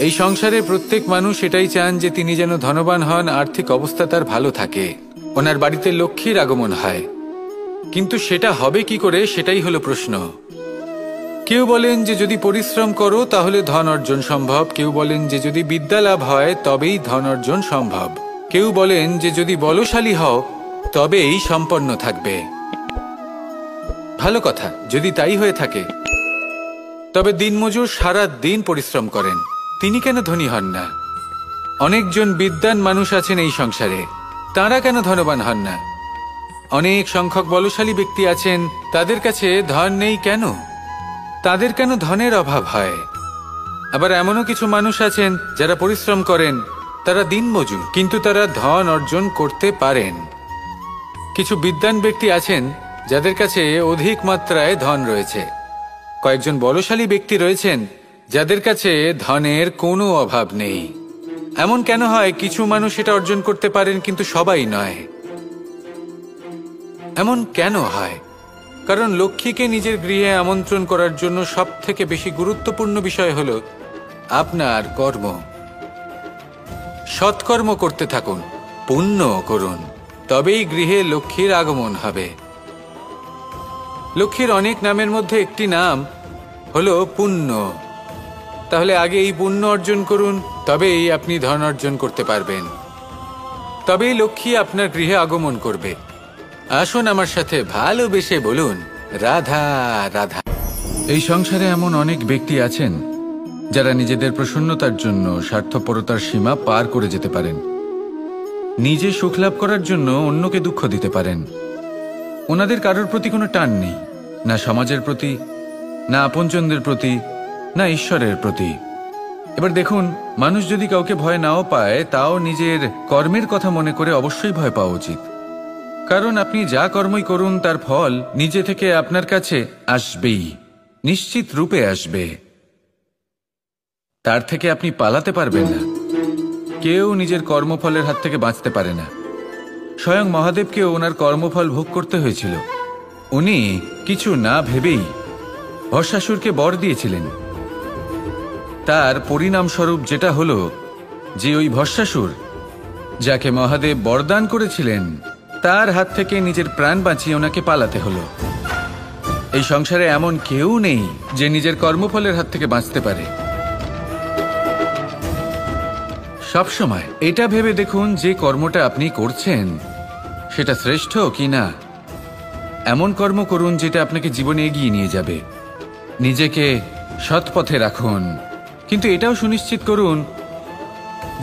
এই সংসারে প্রত্যেক মানুষ এটাই চান যে তিনি যেন ধনবান হন, আর্থিক অবস্থা তার ভালো থাকে, ওনার বাড়িতে লক্ষ্মীর আগমন হয়। কিন্তু সেটা হবে কি করে, সেটাই হলো প্রশ্ন। কেউ বলেন যে যদি পরিশ্রম করো তাহলে ধন অর্জন সম্ভব, কেউ বলেন যে যদি বিদ্যা লাভ হয় তবেই ধন অর্জন সম্ভব, কেউ বলেন যে যদি বলশালী হও তবেই সম্পন্ন থাকবে। ভালো কথা, যদি তাই হয়ে থাকে তবে দিনমজুর সারা দিন পরিশ্রম করেন, তিনি কেন ধনী হন না? অনেকজন বিদ্বান মানুষ আছেন এই সংসারে, তাঁরা কেন ধনবান হন না? অনেক সংখ্যক বলশালী ব্যক্তি আছেন, তাদের কাছে ধন নেই কেন? তাদের কেন ধনের অভাব হয়? আবার এমনও কিছু মানুষ আছেন যারা পরিশ্রম করেন, তারা দিনমজুর, কিন্তু তারা ধন অর্জন করতে পারেন। কিছু বিদ্বান ব্যক্তি আছেন যাদের কাছে অধিক মাত্রায় ধন রয়েছে। কয়েকজন বলশালী ব্যক্তি রয়েছেন যাদের কাছে ধনের কোনো অভাব নেই। এমন কেন হয় কিছু মানুষ এটা অর্জন করতে পারেন কিন্তু সবাই নয়? এমন কেন হয়? কারণ লক্ষ্মীকে নিজের গৃহে আমন্ত্রণ করার জন্য সবথেকে বেশি গুরুত্বপূর্ণ বিষয় হলো আপনার কর্ম। সৎকর্ম করতে থাকুন, পুণ্য করুন, তবেই গৃহে লক্ষ্মীর আগমন হবে। লক্ষ্মীর অনেক নামের মধ্যে একটি নাম হলো পুণ্য। তাহলে আগে এই পুণ্য অর্জন করুন, তবেই আপনি ধন অর্জন করতে পারবেন, তবেই লক্ষ্মী আপনার গৃহে আগমন করবে। আসুন আমার সাথে ভালোবেসে বলুন রাধা রাধা। এই সংসারে এমন অনেক ব্যক্তি আছেন যারা নিজেদের প্রসন্নতার জন্য স্বার্থপরতার সীমা পার করে যেতে পারেন। নিজে সুখ লাভ করার জন্য অন্যকে দুঃখ দিতে পারেন। ওনাদের কারোর প্রতি কোনো টান নেই, না সমাজের প্রতি, না আপনজনদের প্রতি, না ঈশ্বরের প্রতি। এবার দেখুন, মানুষ যদি কাউকে ভয় নাও পায়, তাও নিজের কর্মের কথা মনে করে অবশ্যই ভয় পাওয়া উচিত। কারণ আপনি যা কর্মই করুন তার ফল নিজে থেকে আপনার কাছে আসবেই, নিশ্চিত রূপে আসবে। তার থেকে আপনি পালাতে পারবেন না। কেউ নিজের কর্মফলের হাত থেকে বাঁচতে পারে না। স্বয়ং মহাদেবকেও ওনার কর্মফল ভোগ করতে হয়েছিল। উনি কিছু না ভেবেই ভস্মাসুরকে বর দিয়েছিলেন। তার পরিণামস্বরূপ যেটা হলো যে ওই ভস্মাসুর, যাকে মহাদেব বরদান করেছিলেন, তার হাত থেকে নিজের প্রাণ বাঁচিয়ে ওনাকে পালাতে হলো। এই সংসারে এমন কেউ নেই যে নিজের কর্মফলের হাত থেকে বাঁচতে পারে। সবসময় এটা ভেবে দেখুন যে কর্মটা আপনি করছেন সেটা শ্রেষ্ঠ কি না। এমন কর্ম করুন যেটা আপনাকে জীবনে এগিয়ে নিয়ে যাবে। নিজেকে সৎ পথে রাখুন, কিন্তু এটাও সুনিশ্চিত করুন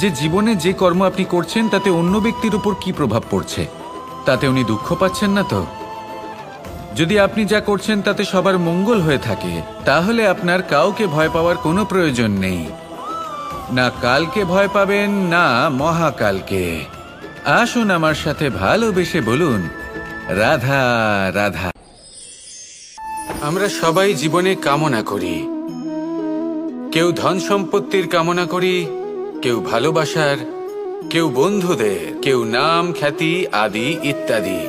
যে জীবনে যে কর্ম আপনি করছেন তাতে অন্য ব্যক্তির উপর কি প্রভাব পড়ছে, তাতে উনি দুঃখ পাচ্ছেন না তো? যদি আপনি যা করছেন তাতে সবার মঙ্গল হয়ে থাকে, তাহলে আপনার কাউকে ভয় পাওয়ার কোনো প্রয়োজন নেই। না কালকে ভয় পাবেন, না মহাকালকে। আসুন আমার সাথে ভালোবেসে বলুন রাধা রাধা। আমরা সবাই জীবনে কামনা করি। কেউ ধন সম্পত্তির কামনা করি, কেউ ভালোবাসার, কেউ বন্ধুদের, কেউ নাম খ্যাতি আদি ইত্যাদি।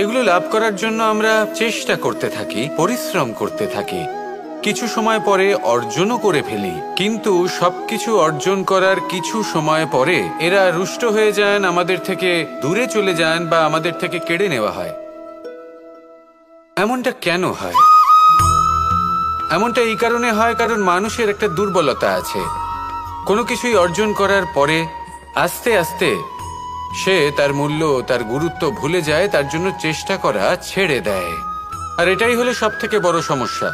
এগুলো লাভ করার জন্য আমরা চেষ্টা করতে থাকি, পরিশ্রম করতে থাকি, কিছু সময় পরে অর্জনও করে ফেলি। কিন্তু সবকিছু অর্জন করার কিছু সময় পরে এরা রুষ্ট হয়ে যান, আমাদের থেকে দূরে চলে যান বা আমাদের থেকে কেড়ে নেওয়া হয়। এমনটা কেন হয়? এমনটা এই কারণে হয় কারণ মানুষের একটা দুর্বলতা আছে। কোনো কিছুই অর্জন করার পরে আস্তে আস্তে সে তার মূল্য, তার গুরুত্ব ভুলে যায়, তার জন্য চেষ্টা করা ছেড়ে দেয়। আর এটাই হলো সবথেকে বড় সমস্যা।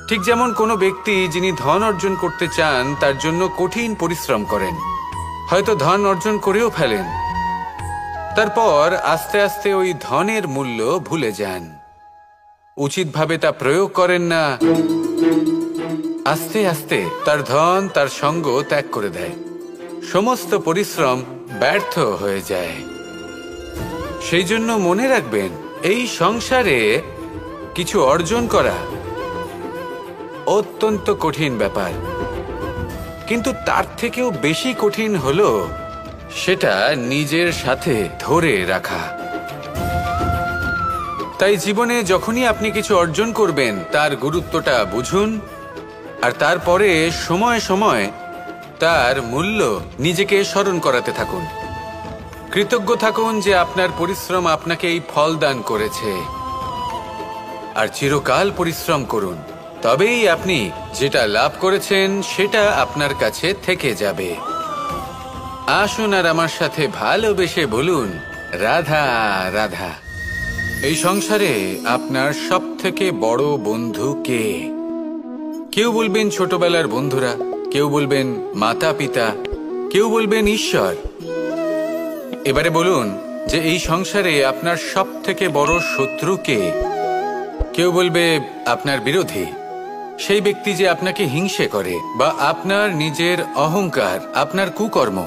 ঠিক যেমন কোনো ব্যক্তি যিনি ধন অর্জন করতে চান তার জন্য কঠিন পরিশ্রম করেন, হয়তো ধন অর্জন করেও ফেলেন, তারপর আস্তে আস্তে ওই ধনের মূল্য ভুলে যান, উচিতভাবে তা প্রয়োগ করেন না, আস্তে আস্তে তার ধন তার সঙ্গ ত্যাগ করে দেয়, সমস্ত পরিশ্রম ব্যর্থ হয়ে যায়। সেই জন্য মনে রাখবেন, এই সংসারে কিছু অর্জন করা অত্যন্ত কঠিন ব্যাপার, কিন্তু তার থেকেও বেশি কঠিন হলো সেটা নিজের সাথে ধরে রাখা। তাই জীবনে যখনই আপনি কিছু অর্জন করবেন তার গুরুত্বটা বুঝুন, আর তারপরে সময় সময় তার মূল্য নিজেকে স্মরণ করাতে থাকুন। কৃতজ্ঞ থাকুন যে আপনার পরিশ্রম আপনাকে এই ফল দান করেছে, আর চিরকাল পরিশ্রম করুন। তবেই আপনি যেটা লাভ করেছেন সেটা আপনার কাছে থেকে যাবে। আসুন আর আমার সাথে ভালোবেসে বলুন, রাধা রাধা। এই সংসারে আপনার সবথেকে বড় বন্ধু কে? কেউ বলবেন ছোটবেলার বন্ধুরা, কেউ বলবেন মাতা পিতা, কেউ বলবেন ঈশ্বর। এবারে বলুন যে এই সংসারে আপনার সবথেকে বড় শত্রু কে? কেউ বলবে আপনার বিরোধী, সেই ব্যক্তি যে আপনাকে হিংসে করে, বা আপনার নিজের অহংকার, আপনার কুকর্ম।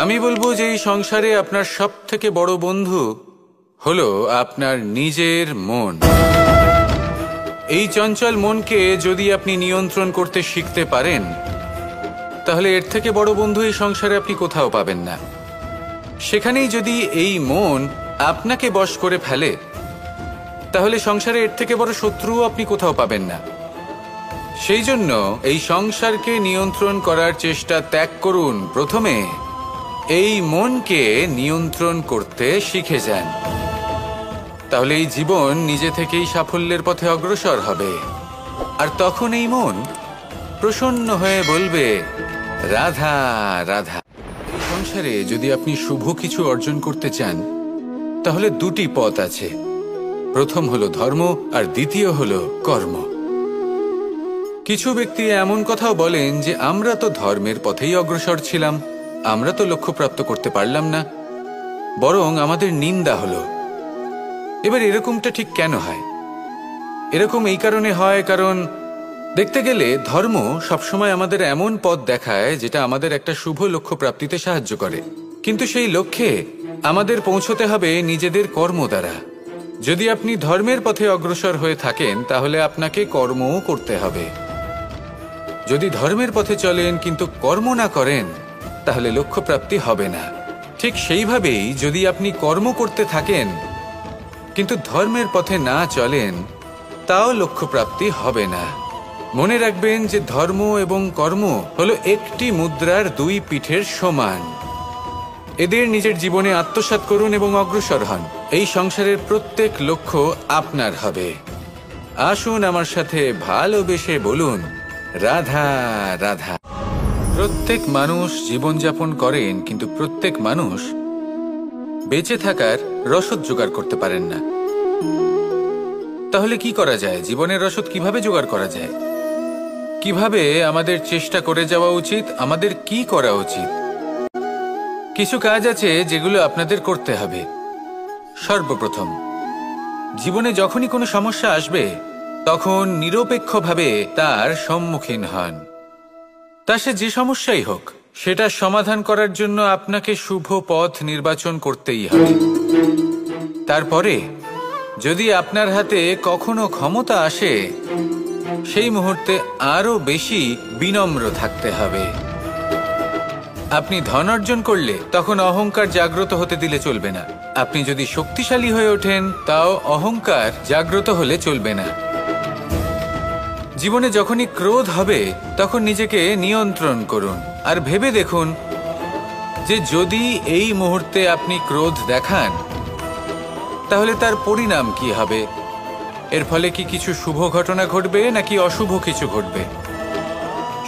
আমি বলবো যে এই সংসারে আপনার সবথেকে বড় বন্ধু হলো আপনার নিজের মন। এই চঞ্চল মনকে যদি আপনি নিয়ন্ত্রণ করতে শিখতে পারেন, তাহলে এর থেকে বড় বন্ধু এই সংসারে আপনি কোথাও পাবেন না। সেখানেই যদি এই মন আপনাকে বশ করে ফেলে, তাহলে সংসারে এর থেকে বড় শত্রুও আপনি কোথাও পাবেন না। সেই জন্য এই সংসারকে নিয়ন্ত্রণ করার চেষ্টা ত্যাগ করুন। প্রথমে এই মনকে নিয়ন্ত্রণ করতে শিখে যান, তাহলে এই জীবন নিজে থেকেই সাফল্যের পথে অগ্রসর হবে। আর তখন এই মন প্রসন্ন হয়ে বলবে, রাধা রাধা। এই সংসারে যদি আপনি শুভ কিছু অর্জন করতে চান, তাহলে দুটি পথ আছে। প্রথম হলো ধর্ম, আর দ্বিতীয় হলো কর্ম। কিছু ব্যক্তি এমন কথাও বলেন যে আমরা তো ধর্মের পথেই অগ্রসর ছিলাম, আমরা তো লক্ষ্যপ্রাপ্ত করতে পারলাম না, বরং আমাদের নিন্দা হলো। এবার এরকমটা ঠিক কেন হয়? এরকম এই কারণে হয়, কারণ দেখতে গেলে ধর্ম সবসময় আমাদের এমন পথ দেখায় যেটা আমাদের একটা শুভ লক্ষ্য প্রাপ্তিতে সাহায্য করে, কিন্তু সেই লক্ষ্যে আমাদের পৌঁছতে হবে নিজেদের কর্ম দ্বারা। যদি আপনি ধর্মের পথে অগ্রসর হয়ে থাকেন, তাহলে আপনাকে কর্মও করতে হবে। যদি ধর্মের পথে চলেন কিন্তু কর্ম না করেন, তাহলে লক্ষ্যপ্রাপ্তি হবে না। ঠিক সেইভাবেই যদি আপনি কর্ম করতে থাকেন কিন্তু ধর্মের পথে না চলেন, তাও লক্ষ্যপ্রাপ্তি হবে না। মনে রাখবেন যে ধর্ম এবং কর্ম হলো একটি মুদ্রার দুই পিঠের সমান। এদের নিজের জীবনে আত্মসাৎ করুন এবং অগ্রসর হন। এই সংসারের প্রত্যেক লক্ষ্য আপনার হবে। আসুন আমার সাথে ভালোবেসে বলুন, রাধা রাধা। প্রত্যেক মানুষ জীবনযাপন করেন, কিন্তু প্রত্যেক মানুষ বেঁচে থাকার রসদ জোগাড় করতে পারেন না। তাহলে কি করা যায়? জীবনের রসদ কিভাবে জোগাড় করা যায়? কিভাবে আমাদের চেষ্টা করে যাওয়া উচিত? আমাদের কি করা উচিত? কিছু কাজ আছে যেগুলো আপনাদের করতে হবে। সর্বপ্রথম, জীবনে যখনই কোনো সমস্যা আসবে, তখন নিরপেক্ষভাবে তার সম্মুখীন হন। তা সে যে সমস্যাই হোক, সেটা সমাধান করার জন্য আপনাকে শুভ পথ নির্বাচন করতেই হবে। তারপরে যদি আপনার হাতে কখনো ক্ষমতা আসে, সেই মুহূর্তে আরো বেশি বিনম্র থাকতে হবে। আপনি ধন অর্জন করলে তখন অহংকার জাগ্রত হতে দিলে চলবে না। আপনি যদি শক্তিশালী হয়ে ওঠেন, তাও অহংকার জাগ্রত হলে চলবে না। জীবনে যখনই ক্রোধ হবে, তখন নিজেকে নিয়ন্ত্রণ করুন আর ভেবে দেখুন যে যদি এই মুহূর্তে আপনি ক্রোধ দেখান, তাহলে তার পরিণাম কি হবে। এর ফলে কি কিছু শুভ ঘটনা ঘটবে নাকি অশুভ কিছু ঘটবে?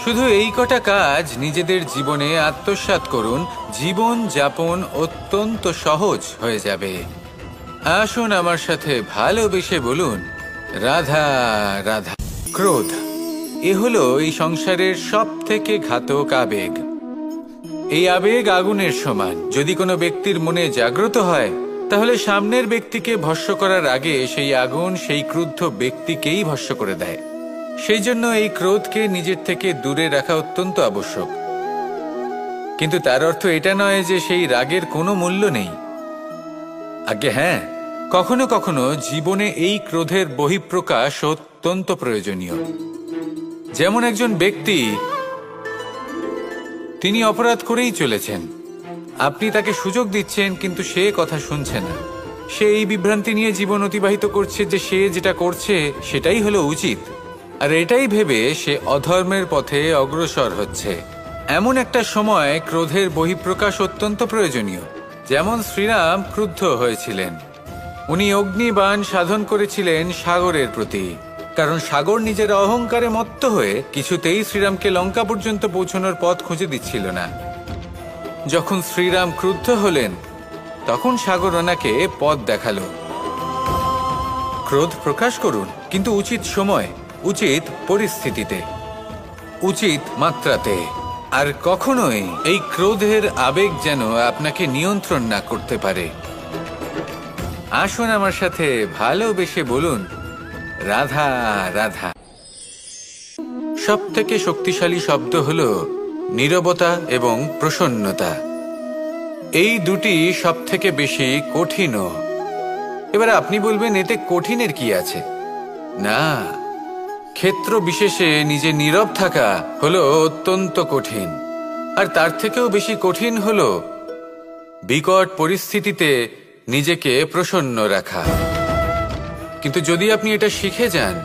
শুধু এই কটা কাজ নিজেদের জীবনে আত্মসাৎ করুন, জীবন যাপন অত্যন্ত সহজ হয়ে যাবে। আসুন আমার সাথে ভালোবেসে বলুন, রাধা রাধা। ক্রোধ এ হলো এই সংসারের সবথেকে ঘাতক আবেগ। এই আবেগ আগুনের সমান। যদি কোনো ব্যক্তির মনে জাগ্রত হয়, তাহলে সামনের ব্যক্তিকে ভস্ম করার আগে সেই আগুন সেই ক্রুদ্ধ ব্যক্তিকেই ভস্ম করে দেয়। সেই জন্য এই ক্রোধকে নিজের থেকে দূরে রাখা অত্যন্ত আবশ্যক। কিন্তু তার অর্থ এটা নয় যে সেই রাগের কোনো মূল্য নেই। আগে হ্যাঁ, কখনো কখনো জীবনে এই ক্রোধের বহিঃপ্রকাশ অত্যন্ত প্রয়োজনীয়। যেমন একজন ব্যক্তি, তিনি অপরাধ করেই চলেছেন, আপনি তাকে সুযোগ দিচ্ছেন কিন্তু সে কথা শুনছে না। সে এই বিভ্রান্তি নিয়ে জীবন অতিবাহিত করছে যে সে যেটা করছে সেটাই হলো উচিত, আর এটাই ভেবে সে অধর্মের পথে অগ্রসর হচ্ছে। এমন একটা সময় ক্রোধের বহিঃপ্রকাশ অত্যন্ত প্রয়োজনীয়। যেমন শ্রীরাম ক্রুদ্ধ হয়েছিলেন, উনি অগ্নিবাণ সাধন করেছিলেন সাগরের প্রতি, কারণ সাগর নিজের অহংকারে মত্ত হয়ে কিছুতেই শ্রীরামকে লঙ্কা পর্যন্ত পৌঁছানোর পথ খুঁজে দিচ্ছিল না। যখন শ্রীরাম ক্রুদ্ধ হলেন তখন সাগর ওনাকে পথ দেখালো। ক্রোধ প্রকাশ করুন, কিন্তু উচিত সময়, উচিত পরিস্থিতিতে, উচিত মাত্রাতে। আর কখনোই এই ক্রোধের আবেগ যেন আপনাকে নিয়ন্ত্রণ না করতে পারে। আসুন আমার সাথে ভালোবেসে বলুন, রাধা রাধা। সব থেকে শক্তিশালী শব্দ হলো নীরবতা এবং প্রসন্নতা। এই দুটি সব থেকে বেশি কঠিনও। এবার আপনি বলবেন, এতে কঠিনের কি আছে? না, ক্ষেত্র বিশেষে নিজে নীরব থাকা হলো অত্যন্ত কঠিন। আর তার থেকেও বেশি কঠিন হলো বিকট পরিস্থিতিতে নিজেকে প্রসন্ন রাখা। কিন্তু যদি আপনি এটা শিখে যান,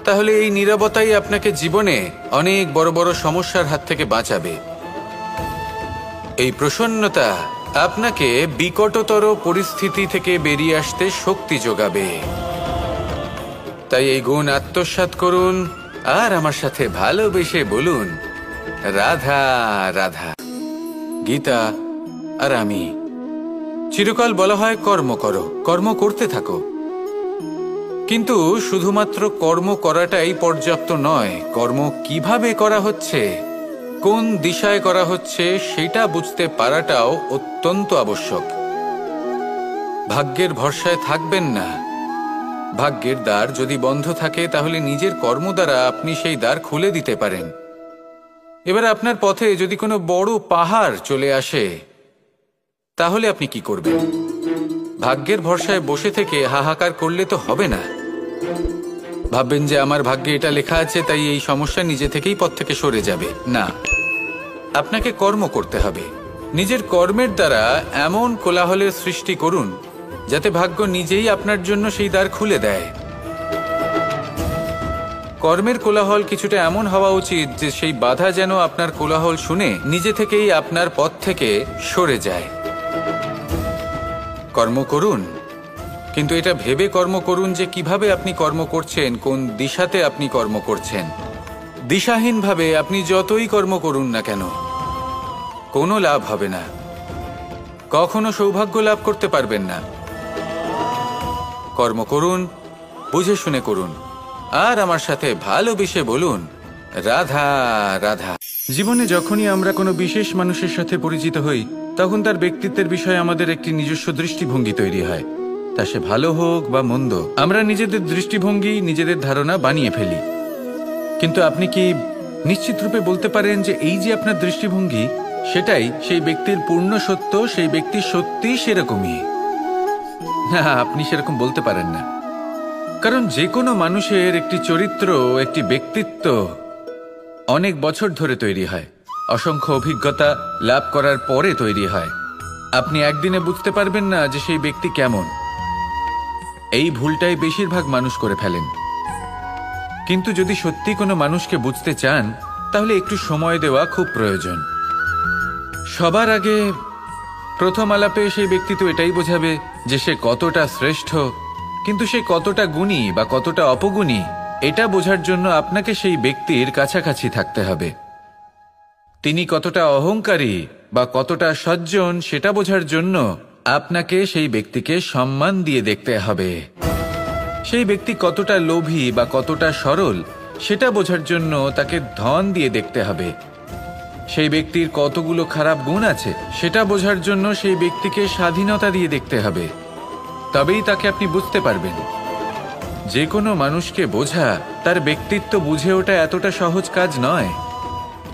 তাহলে এই নীরবতাই আপনাকে জীবনে অনেক বড় বড় সমস্যার হাত থেকে বাঁচাবে। এই প্রসন্নতা আপনাকে বিকটতর পরিস্থিতি থেকে বেরিয়ে আসতে শক্তি যোগাবে। তাই এই গুণ আত্মসাৎ করুন আর আমার সাথে ভালোবেসে বলুন, রাধা রাধা। গীতা আর আমি। চিরকাল বলা হয় কর্ম করো, কর্ম করতে থাকো। কিন্তু শুধুমাত্র কর্ম করাটাই পর্যাপ্ত নয়, কর্ম কিভাবে করা হচ্ছে, কোন দিশায় করা হচ্ছে সেটা বুঝতে পারাটাও অত্যন্ত আবশ্যক। ভাগ্যের ভরসায় থাকবেন না। ভাগ্যের দ্বার যদি বন্ধ থাকে তাহলে নিজের কর্ম দ্বারা আপনি সেই দ্বার খুলে দিতে পারেন। এবার আপনার পথে যদি কোনো বড় পাহাড় চলে আসে, তাহলে আপনি কি করবেন? ভাগ্যের ভরসায় বসে থেকে হাহাকার করলে তো হবে না। ভাববেন যে আমার ভাগ্যে এটা লেখা আছে, তাই এই সমস্যা নিজে থেকেই পথ থেকে সরে যাবে। না, আপনাকে কর্ম করতে হবে। নিজের কর্মের দ্বারা এমন কোলাহলের সৃষ্টি করুন যাতে ভাগ্য নিজেই আপনার জন্য সেই দ্বার খুলে দেয়। কর্মের কোলাহল কিছুটা এমন হওয়া উচিত যে সেই বাধা যেন আপনার কোলাহল শুনে নিজে থেকেই আপনার পথ থেকে সরে যায়। কর্ম করুন, কিন্তু এটা ভেবে কর্ম করুন যে কিভাবে আপনি কর্ম করছেন, কোন দিশাতে আপনি কর্ম করছেন। দিশাহীনভাবে আপনি যতই কর্ম করুন না কেন, কোনো লাভ হবে না। কখনো সৌভাগ্য লাভ করতে পারবেন না। কর্ম করুন, বুঝে শুনে করুন, আর আমার সাথে ভালোবেসে বলুন, রাধা রাধা। জীবনে যখনই আমরা কোনো বিশেষ মানুষের সাথে পরিচিত হই, তখন তার ব্যক্তিত্বের বিষয়ে আমাদের একটি নিজস্ব দৃষ্টিভঙ্গি তৈরি হয়। তা সে ভালো হোক বা মন্দ, আমরা নিজেদের দৃষ্টিভঙ্গি, নিজেদের ধারণা বানিয়ে ফেলি। কিন্তু আপনি কি নিশ্চিত রূপে বলতে পারেন যে এই যে আপনার দৃষ্টিভঙ্গি, সেটাই সেই ব্যক্তির পূর্ণ সত্য, সেই ব্যক্তি সত্যিই সেরকমই? না, আপনি সেরকম বলতে পারেন না। কারণ যে কোনো মানুষের একটি চরিত্র, একটি ব্যক্তিত্ব অনেক বছর ধরে তৈরি হয়, অসংখ্য অভিজ্ঞতা লাভ করার পরে তৈরি হয়। আপনি একদিনে বুঝতে পারবেন না যে সেই ব্যক্তি কেমন। এই ভুলটাই বেশিরভাগ মানুষ করে ফেলেন। কিন্তু যদি সত্যি কোনো মানুষকে বুঝতে চান, তাহলে একটু সময় দেওয়া খুব প্রয়োজন। সবার আগে প্রথম আলাপে সেই ব্যক্তি তো এটাই বোঝাবে যে সে কতটা শ্রেষ্ঠ, কিন্তু সে কতটা গুণী বা কতটা অপগুণী, এটা বোঝার জন্য আপনাকে সেই ব্যক্তির কাছাকাছি থাকতে হবে। তিনি কতটা অহংকারী বা কতটা সজ্জন, সেটা বোঝার জন্য আপনাকে সেই ব্যক্তিকে সম্মান দিয়ে দেখতে হবে। সেই ব্যক্তি কতটা লোভী বা কতটা সরল, সেটা বোঝার জন্য তাকে ধন দিয়ে দেখতে হবে। সেই ব্যক্তির কতগুলো খারাপ গুণ আছে, সেটা বোঝার জন্য সেই ব্যক্তিকে স্বাধীনতা দিয়ে দেখতে হবে। তবেই তাকে আপনি বুঝতে পারবেন। যে কোনো মানুষকে বোঝা, তার ব্যক্তিত্ব বুঝে ওঠা এতটা সহজ কাজ নয়।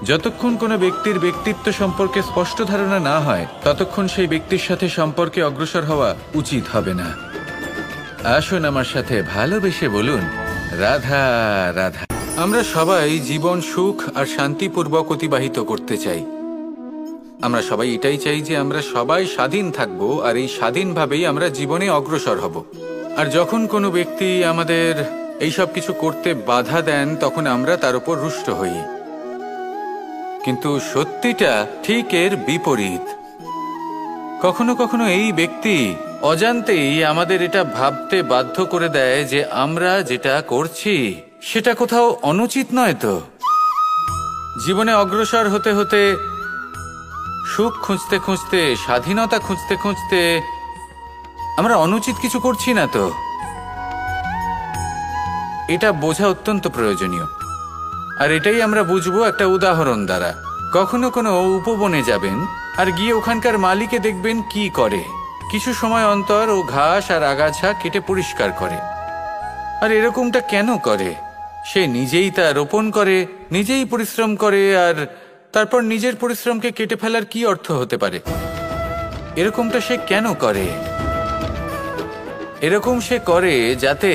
যতক্ষণ কোনো ব্যক্তির ব্যক্তিত্ব সম্পর্কে স্পষ্ট ধারণা না হয়, ততক্ষণ সেই ব্যক্তির সাথে সম্পর্কে অগ্রসর হওয়া উচিত হবে না। আসুন আমার সাথে ভালোবেসে বলুন, রাধা রাধা। আমরা সবাই জীবন সুখ আর শান্তিপূর্বক অতিবাহিত করতে চাই। আমরা সবাই এটাই চাই যে আমরা সবাই স্বাধীন থাকব, আর এই স্বাধীনভাবেই আমরা জীবনে অগ্রসর হব। আর যখন কোনো ব্যক্তি আমাদের এইসব কিছু করতে বাধা দেন, তখন আমরা তার উপর রুষ্ট হই। কিন্তু সত্যিটা ঠিক এর বিপরীত। কখনো কখনো এই ব্যক্তি অজান্তেই আমাদের এটা ভাবতে বাধ্য করে দেয় যে আমরা যেটা করছি সেটা কোথাও অনুচিত নয়। তো জীবনে অগ্রসর হতে হতে, সুখ খুঁজতে খুঁজতে, স্বাধীনতা খুঁজতে খুঁজতে আমরা অনুচিত কিছু করছি না তো? এটা বোঝা অত্যন্ত প্রয়োজনীয়। আর এটাই আমরা বুঝবো একটা উদাহরণ দ্বারা। কখনো কোনো উপবনে যাবেন আর গিয়ে ওখানকার মালিকে দেখবেন কি করে। কিছু সময় অন্তর ও ঘাস আর আগাছা কেটে পরিষ্কার করে। আর এরকমটা কেন করে? সে নিজেই তা রোপণ করে, নিজেই পরিশ্রম করে, আর তারপর নিজের পরিশ্রমকে কেটে ফেলার কি অর্থ হতে পারে? এরকমটা সে কেন করে? এরকম সে করে যাতে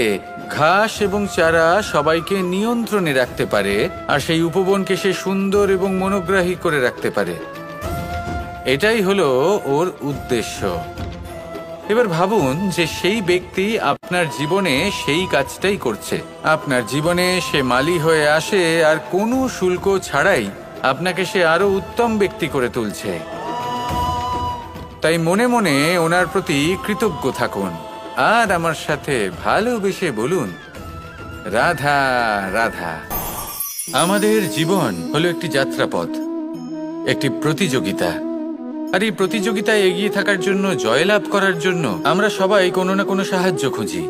ঘাস এবং চারা সবাইকে নিয়ন্ত্রণে রাখতে পারে, আর সেই উপবনকে সে সুন্দর এবং মনোগ্রাহী করে রাখতে পারে। এটাই হলো ওর উদ্দেশ্য। এবার ভাবুন যে সেই ব্যক্তি আপনার জীবনে সেই কাজটাই করছে। আপনার জীবনে সে মালি হয়ে আসে আর কোনো শুল্ক ছাড়াই আপনাকে সে আরো উত্তম ব্যক্তি করে তুলছে। তাই মনে মনে ওনার প্রতি কৃতজ্ঞ থাকুন আর আমার সাথে ভালোবেসে বলুন, রাধা রাধা। আমাদের জীবন হলো একটি যাত্রাপথ, একটি প্রতিযোগিতা। আর এই প্রতিযোগিতায় এগিয়ে থাকার জন্য, জয়লাভ করার জন্য আমরা সবাই কোনো না কোনো সাহায্য খুঁজি।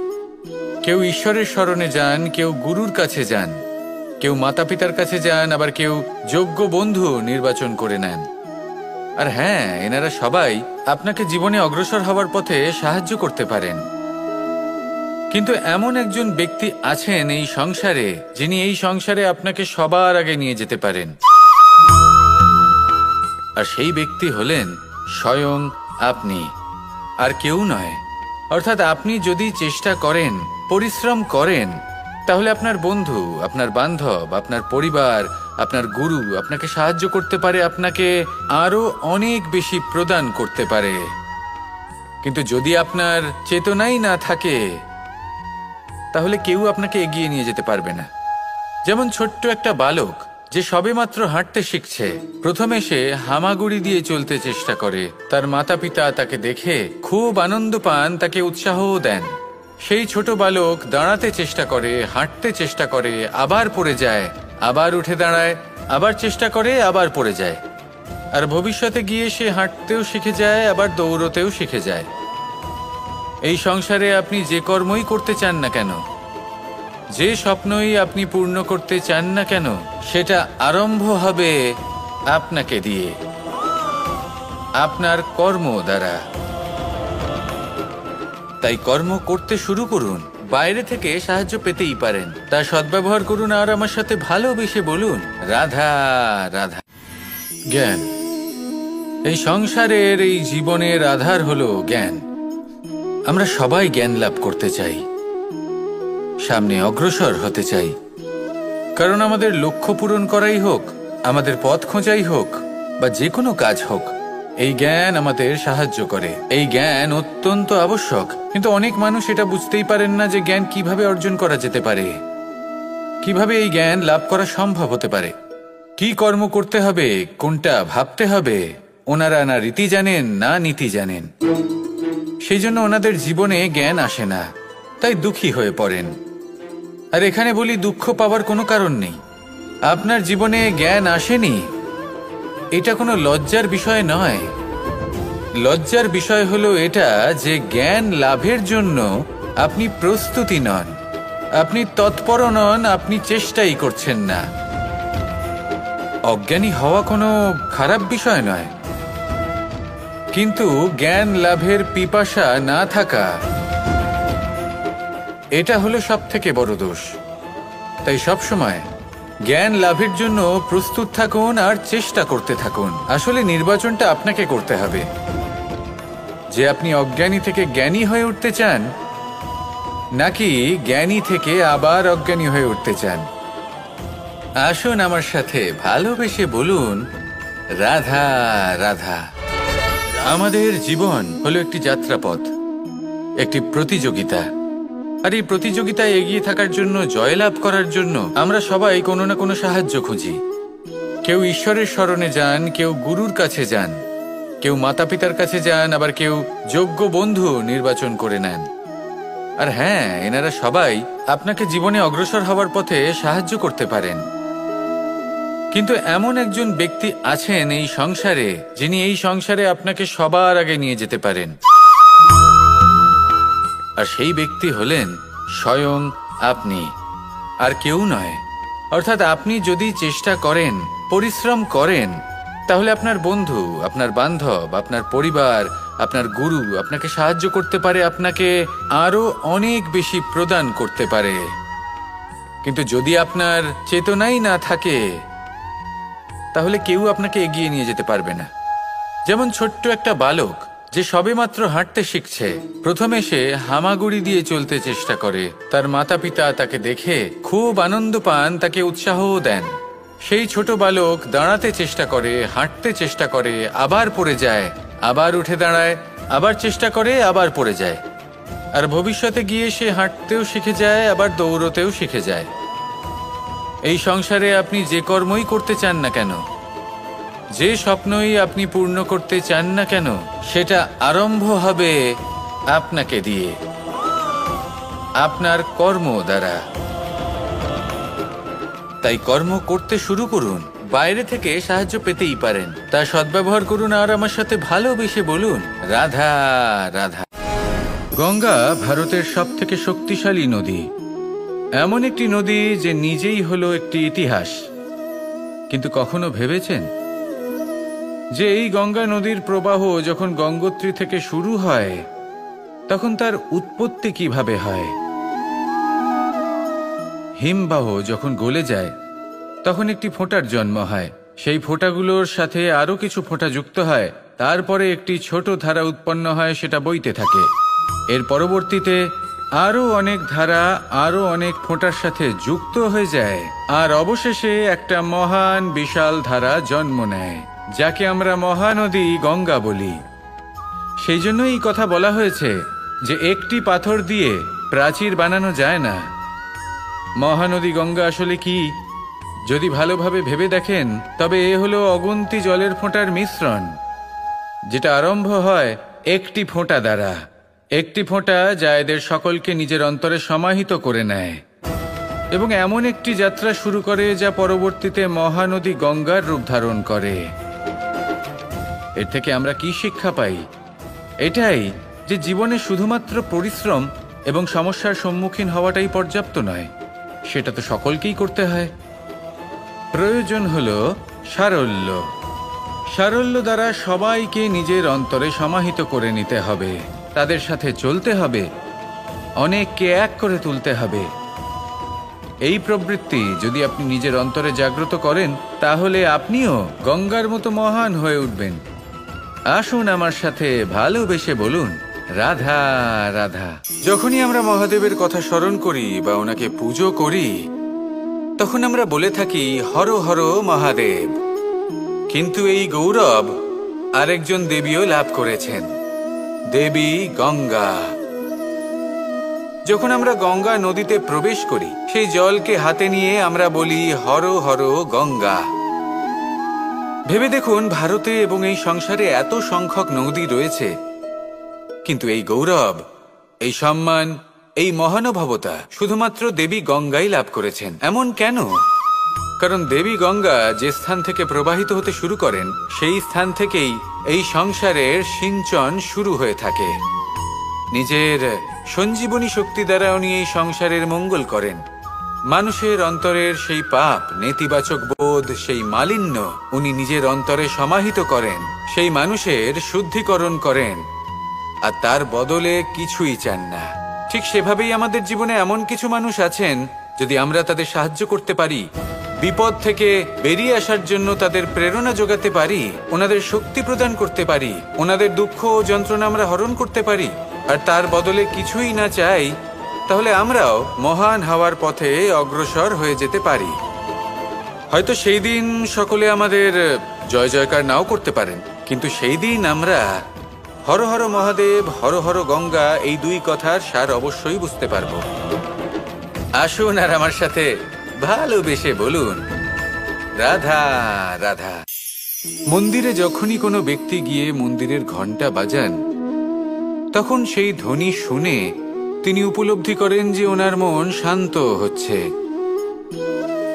কেউ ঈশ্বরের শরণে যান, কেউ গুরুর কাছে যান, কেউ মাতা পিতার কাছে যান, আবার কেউ যোগ্য বন্ধু নির্বাচন করে নেন। আর হ্যাঁ, এনারা সবাই আপনাকে জীবনে অগ্রসর হওয়ার পথে সাহায্য করতে পারেন। কিন্তু এমন একজন ব্যক্তি আছেন এই সংসারে, যিনি এই সংসারে আপনাকে সবার আগে নিয়ে যেতে পারেন। আর সেই ব্যক্তি হলেন স্বয়ং আপনি, আর কেউ নয়। অর্থাৎ আপনি যদি চেষ্টা করেন, পরিশ্রম করেন, তাহলে আপনার বন্ধু, আপনার বান্ধব, আপনার পরিবার, আপনার গুরু আপনাকে সাহায্য করতে পারে, আপনাকে আরো অনেক বেশি প্রদান করতে পারে। কিন্তু যদি আপনার চেতনাই না থাকে, তাহলে কেউ আপনাকে এগিয়ে নিয়ে যেতে পারবে না। যেমন ছোট্ট একটা বালক যে সবেমাত্র হাঁটতে শিখছে, প্রথমে সে হামাগুড়ি দিয়ে চলতে চেষ্টা করে। তার মাতা পিতা তাকে দেখে খুব আনন্দ পান, তাকে উৎসাহও দেন। সেই ছোট বালক দাঁড়াতে চেষ্টা করে, হাঁটতে চেষ্টা করে, আবার পড়ে যায়, আবার উঠে দাঁড়ায়, আবার চেষ্টা করে, আবার পড়ে যায়। আর ভবিষ্যতে গিয়ে সে হাঁটতেও শিখে যায়, আবার দৌড়তেও শিখে যায়। এই সংসারে আপনি যে কর্মই করতে চান না কেন, যে স্বপ্নই আপনি পূর্ণ করতে চান না কেন, সেটা আরম্ভ হবে আপনাকে দিয়ে, আপনার কর্ম দ্বারা। তাই কর্ম করতে শুরু করুন। বাইরে থেকে সাহায্য পেতেই পারেন, তা সদ্ব্যবহার করুন আর আমার সাথে ভালোবেসে বলুন, রাধা রাধা। জ্ঞান। এই সংসারের, এই জীবনের আধার হলো জ্ঞান। আমরা সবাই জ্ঞান লাভ করতে চাই, সামনে অগ্রসর হতে চাই। কারণ আমাদের লক্ষ্য পূরণ করাই হোক, আমাদের পথ খোঁজাই হোক, বা যে কোনো কাজ হোক, এই জ্ঞান আমাদের সাহায্য করে। এই জ্ঞান অত্যন্ত আবশ্যক। কিন্তু অনেক মানুষ এটা বুঝতেই পারেন না যে জ্ঞান কিভাবে অর্জন করা যেতে পারে, কিভাবে এই জ্ঞান লাভ করা সম্ভব হতে পারে, কি কর্ম করতে হবে, কোনটা ভাবতে হবে। ওনারা না রীতি জানেন, না নীতি জানেন। সেই জন্য ওনাদের জীবনে জ্ঞান আসে না, তাই দুঃখী হয়ে পড়েন। আর এখানে বলি, দুঃখ পাওয়ার কোনো কারণ নেই। আপনার জীবনে জ্ঞান আসেনি, এটা কোনো লজ্জার বিষয় নয়। লজ্জার বিষয় হলো এটা যে জ্ঞান লাভের জন্য আপনি প্রস্তুতি নন, আপনি তৎপর নন, আপনি চেষ্টাই করছেন না। অজ্ঞানী হওয়া কোনো খারাপ বিষয় নয়, কিন্তু জ্ঞান লাভের পিপাসা না থাকা, এটা হলো সবথেকে বড় দোষ। তাই সবসময় জ্ঞান লাভের জন্য প্রস্তুত থাকুন আর চেষ্টা করতে থাকুন। আসলে নির্বাচনটা আপনাকে করতে হবে যে আপনি অজ্ঞানী থেকে জ্ঞানী হয়ে উঠতে চান, নাকি জ্ঞানী থেকে আবার অজ্ঞানী হয়ে উঠতে চান। আসুন আমার সাথে ভালোবেসে বলুন, রাধা রাধা। আমাদের জীবন হলো একটি যাত্রাপথ, একটি প্রতিযোগিতা। আর এই প্রতিযোগিতায় এগিয়ে থাকার জন্য, জয়লাভ করার জন্য আমরা সবাই কোনো না কোনো সাহায্য খুঁজি। কেউ ঈশ্বরের শরণে যান, কেউ গুরুর কাছে যান, কেউ মাতা পিতার কাছে যান, আবার কেউ যোগ্য বন্ধু নির্বাচন করে নেন। আর হ্যাঁ, এনারা সবাই আপনাকে জীবনে অগ্রসর হওয়ার পথে সাহায্য করতে পারেন। কিন্তু এমন একজন ব্যক্তি আছেন এই সংসারে, যিনি এই সংসারে আপনাকে সবার আগে নিয়ে যেতে পারেন। আর সেই ব্যক্তি হলেন স্বয়ং আপনি, আর কেউ নয়। অর্থাৎ আপনি যদি চেষ্টা করেন, পরিশ্রম করেন, তাহলে আপনার বন্ধু, আপনার বান্ধব, আপনার পরিবার, আপনার গুরু আপনাকে সাহায্য করতে পারে, আপনাকে আরো অনেক বেশি প্রদান করতে পারে। কিন্তু যদি আপনার চেতনাই না থাকে, তাহলে কেউ আপনাকে এগিয়ে নিয়ে যেতে পারবে না। যেমন ছোট্ট একটা বালক যে সবেমাত্র হাঁটতে শিখছে, প্রথমে সে হামাগুড়ি দিয়ে চলতে চেষ্টা করে। তার মাতা পিতা তাকে দেখে খুব আনন্দ পান, তাকে উৎসাহও দেন। সেই ছোট বালক দাঁড়াতে চেষ্টা করে, হাঁটতে চেষ্টা করে, আবার পড়ে যায়, আবার উঠে দাঁড়ায়, আবার চেষ্টা করে, আবার পড়ে যায়। আর ভবিষ্যতে গিয়ে সে হাঁটতেও শিখে যায়, আবার দৌড়তেও শিখে যায়। এই সংসারে আপনি যে কর্মই করতে চান না কেন, যে স্বপ্নই আপনি পূর্ণ করতে চান না কেন, সেটা আরম্ভ হবে আপনাকে দিয়ে, আপনার কর্ম দ্বারা। তাই কর্ম করতে শুরু করুন। বাইরে থেকে সাহায্য পেতেই পারেন, তা সদ্ব্যবহার করুন। আর আমার সাথে ভালোবেসে বলুন, রাধা রাধা। গঙ্গা ভারতের সবথেকে শক্তিশালী নদী, এমন একটি নদী যে নিজেই হলো একটি ইতিহাস। কিন্তু কখনো ভেবেছেন যে এই গঙ্গা নদীর প্রবাহ যখন গঙ্গোত্রী থেকে শুরু হয়, তখন তার উৎপত্তি কিভাবে হয়? হিমবাহ যখন গলে যায়, তখন একটি ফোঁটার জন্ম হয়। সেই ফোঁটাগুলোর সাথে আরো কিছু ফোঁটা যুক্ত হয়, তারপরে একটি ছোট ধারা উৎপন্ন হয়, সেটা বইতে থাকে। এর পরবর্তীতে আরো অনেক ধারা আরো অনেক ফোঁটার সাথে যুক্ত হয়ে যায়, আর অবশেষে একটা মহান বিশাল ধারা জন্ম নেয়, যাকে আমরা মহানদী গঙ্গা বলি। সেই জন্য এই কথা বলা হয়েছে যে একটি পাথর দিয়ে প্রাচীর বানানো যায় না। মহানদী গঙ্গা আসলে কি, যদি ভালোভাবে ভেবে দেখেন, তবে এ হলো অগুন্তি জলের ফোঁটার মিশ্রণ, যেটা আরম্ভ হয় একটি ফোঁটা দ্বারা। একটি ফোঁটা যা এদের সকলকে নিজের অন্তরে সমাহিত করে নেয় এবং এমন একটি যাত্রা শুরু করে যা পরবর্তীতে মহানদী গঙ্গার রূপ ধারণ করে। এর থেকে আমরা কি শিক্ষা পাই? এটাই যে জীবনে শুধুমাত্র পরিশ্রম এবং সমস্যার সম্মুখীন হওয়াটাই পর্যাপ্ত নয়, সেটা তো সকলকেই করতে হয়। প্রয়োজন হলো সারল্য। সারল্য দ্বারা সবাইকে নিজের অন্তরে সমাহিত করে নিতে হবে, তাদের সাথে চলতে হবে, অনেককে এক করে তুলতে হবে। এই প্রবৃত্তি যদি আপনি নিজের অন্তরে জাগ্রত করেন, তাহলে আপনিও গঙ্গার মতো মহান হয়ে উঠবেন। আসুন আমার সাথে ভালোবেসে বলুন, রাধা রাধা। যখনই আমরা মহাদেবের কথা স্মরণ করি বা ওনাকে পুজো করি, তখন আমরা বলে থাকি হর হর মহাদেব। কিন্তু এই গৌরব আরেকজন দেবীও লাভ করেছেন, দেবী গঙ্গা। যখন আমরা গঙ্গা নদীতে প্রবেশ করি, সেই জলকে হাতে নিয়ে আমরা বলি হর হর গঙ্গা। ভেবে দেখুন, ভারতে এবং এই সংসারে এত সংখ্যক নদী রয়েছে, কিন্তু এই গৌরব, এই সম্মান, এই মহানুভবতা শুধুমাত্র দেবী গঙ্গাই লাভ করেছেন। এমন কেন? কারণ দেবী গঙ্গা যে স্থান থেকে প্রবাহিত হতে শুরু করেন, সেই স্থান থেকেই এই সংসারের সিঞ্চন শুরু হয়ে থাকে। নিজের সঞ্জীবনী শক্তি দ্বারা উনি এই সংসারের মঙ্গল করেন। মানুষের অন্তরের সেই পাপ, নেতিবাচক বোধ, সেই মালিন্য উনি নিজের অন্তরে সমাহিত করেন, সেই মানুষের শুদ্ধিকরণ করেন, আর তার বদলে কিছুই চান না। ঠিক সেভাবেই আমাদের জীবনে এমন কিছু মানুষ আছেন, যদি আমরা তাদের সাহায্য করতে পারি, বিপদ থেকে বেরিয়ে আসার জন্য তাদের প্রেরণা যোগাতে পারি, ওনাদের শক্তি প্রদান করতে পারি, ওনাদের দুঃখ ও যন্ত্রণা আমরা হরণ করতে পারি, আর তার বদলে কিছুই না চাই, তাহলে আমরাও মহান হওয়ার পথে অগ্রসর হয়ে যেতে পারি। হয়তো সেই দিন সকলে আমাদের জয় জয়কার নাও করতে পারেন, কিন্তু সেই দিন আমরা হর হর মহাদেব, হর হর গঙ্গা, এই দুই কথার সার অবশ্যই বুঝতে পারবো। আসুন আর আমার সাথে ভালোবেসে বলুন, রাধা রাধা। মন্দিরে যখনই কোনো ব্যক্তি গিয়ে মন্দিরের ঘন্টা বাজান, তখন সেই ধ্বনি শুনে তিনি উপলব্ধি করেন যে ওনার মন শান্ত হচ্ছে।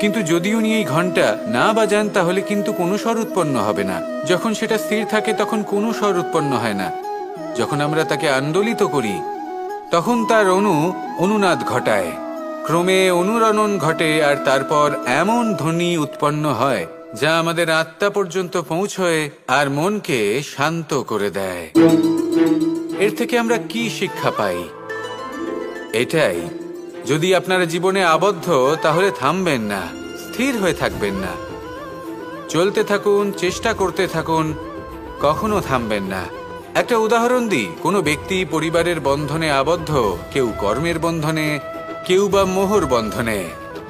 কিন্তু যদি উনি এই ঘন্টা না বাজান তাহলে কিন্তু কোনো স্বর উৎপন্ন হবে না। যখন সেটা স্থির থাকে তখন কোনো স্বর উৎপন্ন হয় না। যখন আমরা তাকে আন্দোলিত করি তখন তার অনুনাদ ঘটায়, ক্রমে অনুরণন ঘটে, আর তারপর এমন ধ্বনি উৎপন্ন হয় যা আমাদের আত্মা পর্যন্ত পৌঁছয় আর মনকে শান্ত করে দেয়। এর থেকে আমরা কি শিক্ষা পাই? এটাই, যদি আপনারা জীবনে আবদ্ধ তাহলে থামবেন না, স্থির হয়ে থাকবেন না, চলতে থাকুন, চেষ্টা করতে থাকুন, কখনো থামবেন না। একটা উদাহরণ দিই, কোনো ব্যক্তি পরিবারের বন্ধনে আবদ্ধ, কেউ কর্মের বন্ধনে, কেউ বা মোহর বন্ধনে।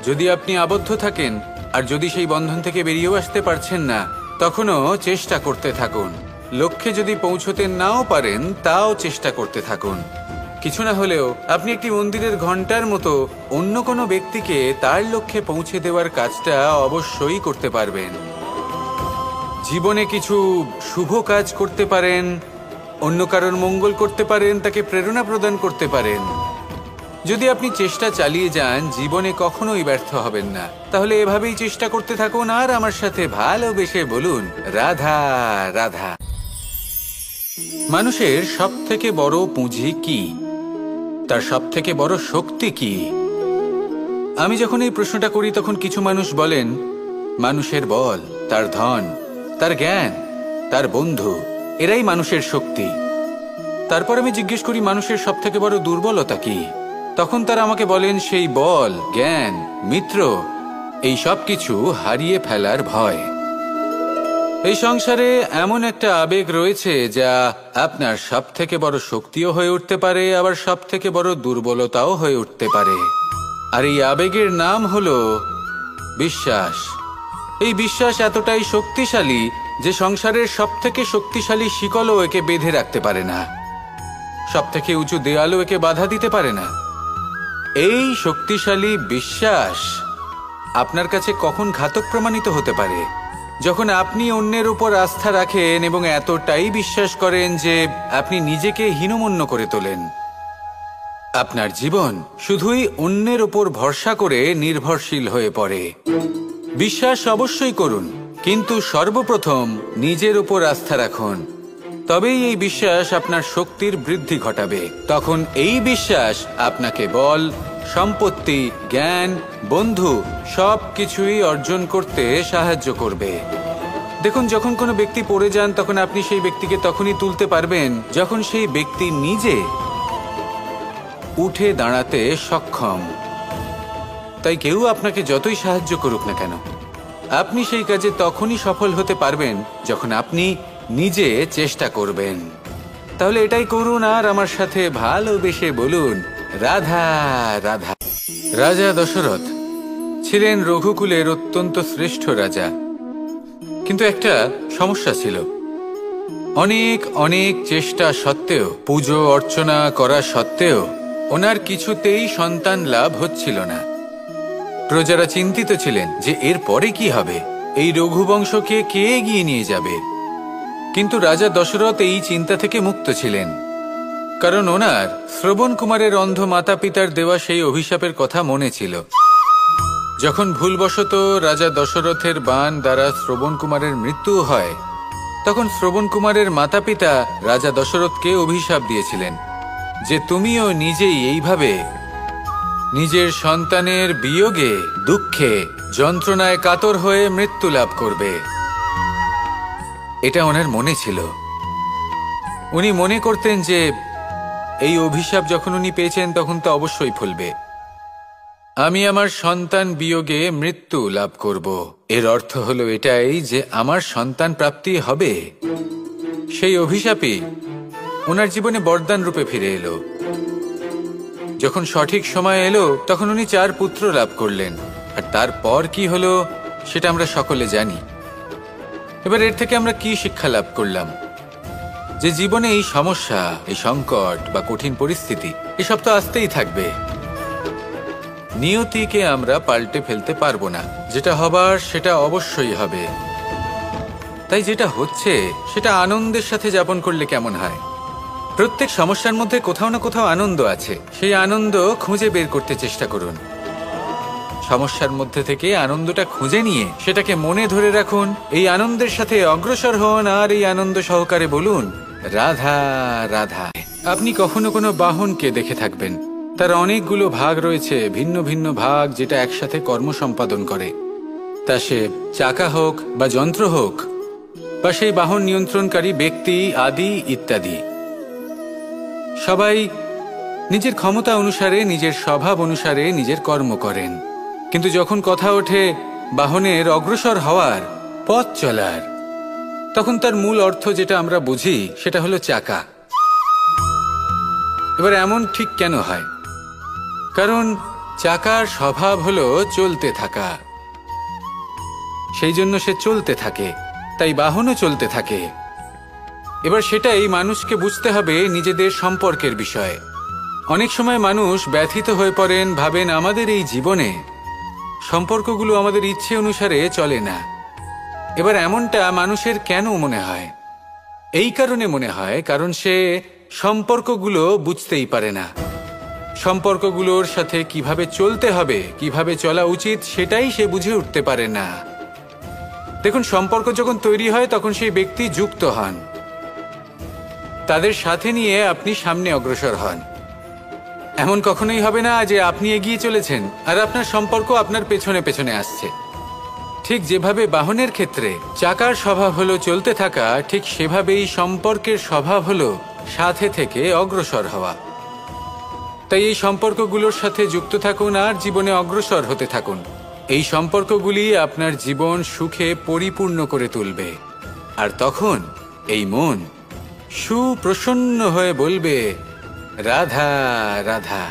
যদি আপনি আবদ্ধ থাকেন আর যদি সেই বন্ধন থেকে বেরিয়েও আসতে পারছেন না, তখনও চেষ্টা করতে থাকুন। লক্ষ্যে যদি পৌঁছতে নাও পারেন তাও চেষ্টা করতে থাকুন। কিছু না হলেও আপনি একটি মন্দিরের ঘন্টার মতো অন্য কোনো ব্যক্তিকে তার লক্ষ্যে পৌঁছে দেওয়ার কাজটা অবশ্যই করতে পারবেন। জীবনে কিছু শুভ কাজ করতে পারেন, অন্য কারোর মঙ্গল করতে পারেন, তাকে প্রেরণা প্রদান করতে পারেন। যদি আপনি চেষ্টা চালিয়ে যান জীবনে কখনোই ব্যর্থ হবেন না। তাহলে এভাবেই চেষ্টা করতে থাকুন আর আমার সাথে ভালোবেসে বলুন, রাধা রাধা। মানুষের সবথেকে বড় পুঁজি কি? তার সবথেকে বড় শক্তি কি? আমি যখন এই প্রশ্নটা করি তখন কিছু মানুষ বলেন মানুষের বল, তার ধন, তার জ্ঞান, তার বন্ধু, এরাই মানুষের শক্তি। তারপর আমি জিজ্ঞেস করি মানুষের সবথেকে বড় দুর্বলতা কি? তখন তারা আমাকে বলেন সেই বল, জ্ঞান, মিত্র, এই সব কিছু হারিয়ে ফেলার ভয়। এই সংসারে এমন একটা আবেগ রয়েছে যা আপনার সবথেকে বড় শক্তিও হয়ে উঠতে পারে, আবার সবথেকে বড় দুর্বলতাও হয়ে উঠতে পারে। আর এই আবেগের নাম হলো বিশ্বাস। এই বিশ্বাস এতটাই শক্তিশালী যে সংসারের সবথেকে শক্তিশালী শিকলও একে বেঁধে রাখতে পারে না, সবথেকে উঁচু দেয়ালও একে বাধা দিতে পারে না। এই শক্তিশালী বিশ্বাস আপনার কাছে কখন ঘাতক প্রমাণিত হতে পারে? যখন আপনি অন্যের উপর আস্থা রাখেন এবং এতটাই বিশ্বাস করেন যে আপনি নিজেকে হীনমন্য করে তোলেন। আপনার জীবন শুধুই অন্যের উপর ভরসা করে নির্ভরশীল হয়ে পড়ে। বিশ্বাস অবশ্যই করুন, কিন্তু সর্বপ্রথম নিজের উপর আস্থা রাখুন। তবেই এই বিশ্বাস আপনার শক্তির বৃদ্ধি ঘটাবে। তখন এই বিশ্বাস আপনাকে বল, সম্পত্তি, জ্ঞান, বন্ধু সব কিছুই অর্জন করতে সাহায্য করবে। দেখুন, যখন কোনো ব্যক্তি পড়ে যান তখন আপনি সেই ব্যক্তিকে তখনই তুলতে পারবেন যখন সেই ব্যক্তি নিজে উঠে দাঁড়াতে সক্ষম। তাই কেউ আপনাকে যতই সাহায্য করুক না কেন, আপনি সেই কাজে তখনই সফল হতে পারবেন যখন আপনি নিজে চেষ্টা করবেন। তাহলে এটাই করুন আর আমার সাথে ভালোবেসে বলুন, রাধা রাধা। রাজা দশরথ ছিলেন রঘুকুলের অত্যন্ত শ্রেষ্ঠ রাজা, কিন্তু একটা সমস্যা ছিল। অনেক অনেক চেষ্টা সত্ত্বেও, পুজো অর্চনা করা সত্ত্বেও ওনার কিছুতেই সন্তান লাভ হচ্ছিল না। প্রজারা চিন্তিত ছিলেন যে এর পরে কি হবে, এই রঘুবংশকে কে এগিয়ে নিয়ে যাবে। কিন্তু রাজা দশরথ এই চিন্তা থেকে মুক্ত ছিলেন, কারণ ওনার শ্রবণ কুমারের অন্ধ মাতা পিতার দেওয়া সেই অভিশাপের কথা মনে ছিল। যখন ভুলবশত রাজা দশরথের বাণ দ্বারা শ্রবণ কুমারের মৃত্যু হয়, তখন শ্রবণ কুমারের মাতা পিতা রাজা দশরথকে অভিশাপ দিয়েছিলেন যে তুমিও নিজেই এইভাবে নিজের সন্তানের বিয়োগে, দুঃখে, যন্ত্রণায় কাতর হয়ে মৃত্যু লাভ করবে। এটা ওনার মনে ছিল। উনি মনে করতেন যে এই অভিশাপ যখন উনি পেয়েছেন তখন তো অবশ্যই ফলবে। আমি আমার সন্তান বিয়োগে মৃত্যু লাভ করব, এর অর্থ হলো এটাই যে আমার সন্তান প্রাপ্তি হবে। সেই অভিশাপই ওনার জীবনে বরদান রূপে ফিরে এলো। যখন সঠিক সময় এলো তখন উনি 4 পুত্র লাভ করলেন, আর তারপর কি হলো সেটা আমরা সকলে জানি। এবার এর থেকে আমরা কি শিক্ষা লাভ করলাম? যে জীবনে এই সমস্যা, এই সংকট বা কঠিন পরিস্থিতি এসব তো আসতেই থাকবে। নিয়তিকে আমরা পাল্টে ফেলতে পারবো না, যেটা হবার সেটা অবশ্যই হবে। তাই যেটা হচ্ছে সেটা আনন্দের সাথে যাপন করলে কেমন হয়? প্রত্যেক সমস্যার মধ্যে কোথাও না কোথাও আনন্দ আছে, সেই আনন্দ খুঁজে বের করতে চেষ্টা করুন। সমস্যার মধ্যে থেকে আনন্দটা খুঁজে নিয়ে সেটাকে মনে ধরে রাখুন, এই আনন্দের সাথে অগ্রসর হন আর এই আনন্দ সহকারে বলুন, রাধা রাধা। আপনি কখনো কোনো বাহনকে দেখে থাকবেন, তার অনেকগুলো ভাগ রয়েছে, ভিন্ন ভিন্ন ভাগ, যেটা একসাথে কর্ম সম্পাদন করে। তা সে চাকা হোক বা যন্ত্র হোক বা সেই বাহন নিয়ন্ত্রণকারী ব্যক্তি আদি ইত্যাদি, সবাই নিজের ক্ষমতা অনুসারে, নিজের স্বভাব অনুসারে নিজের কর্ম করেন। কিন্তু যখন কথা ওঠে বাহনের অগ্রসর হওয়ার, পথ চলার, তখন তার মূল অর্থ যেটা আমরা বুঝি সেটা হলো চাকা। এবার এমন ঠিক কেন হয়? কারণ চাকার স্বভাব হলো চলতে থাকা, সেই জন্য সে চলতে থাকে, তাই বাহনও চলতে থাকে। এবার সেটাই মানুষকে বুঝতে হবে নিজেদের সম্পর্কের বিষয়ে। অনেক সময় মানুষ ব্যথিত হয়ে পড়েন, ভাবেন আমাদের এই জীবনে সম্পর্কগুলো আমাদের ইচ্ছে অনুসারে চলে না। এবার এমনটা মানুষের কেন মনে হয়? এই কারণে মনে হয় কারণ সে সম্পর্কগুলো বুঝতেই পারে না। সম্পর্কগুলোর সাথে কিভাবে চলতে হবে, কিভাবে চলা উচিত, সেটাই সে বুঝে উঠতে পারে না। দেখুন, সম্পর্ক যখন তৈরি হয় তখন সেই ব্যক্তি যুক্ত হন, তাদের সাথে নিয়ে আপনি সামনে অগ্রসর হন। এমন কখনোই হবে না যে আপনি এগিয়ে চলেছেন আর আপনার সম্পর্ক আপনার পেছনে পেছনে আসছে। ঠিক যেভাবে বাহনের ক্ষেত্রে চাকার স্বভাব হলো চলতে থাকা, ঠিক সেভাবেই সম্পর্কের স্বভাব হলো সাথে থেকে অগ্রসর হওয়া। তাই এই সম্পর্কগুলোর সাথে যুক্ত থাকুন আর জীবনে অগ্রসর হতে থাকুন। এই সম্পর্কগুলি আপনার জীবন সুখে পরিপূর্ণ করে তুলবে। আর তখন এই মন সুপ্রসন্ন হয়ে বলবে, রাধা রাধা।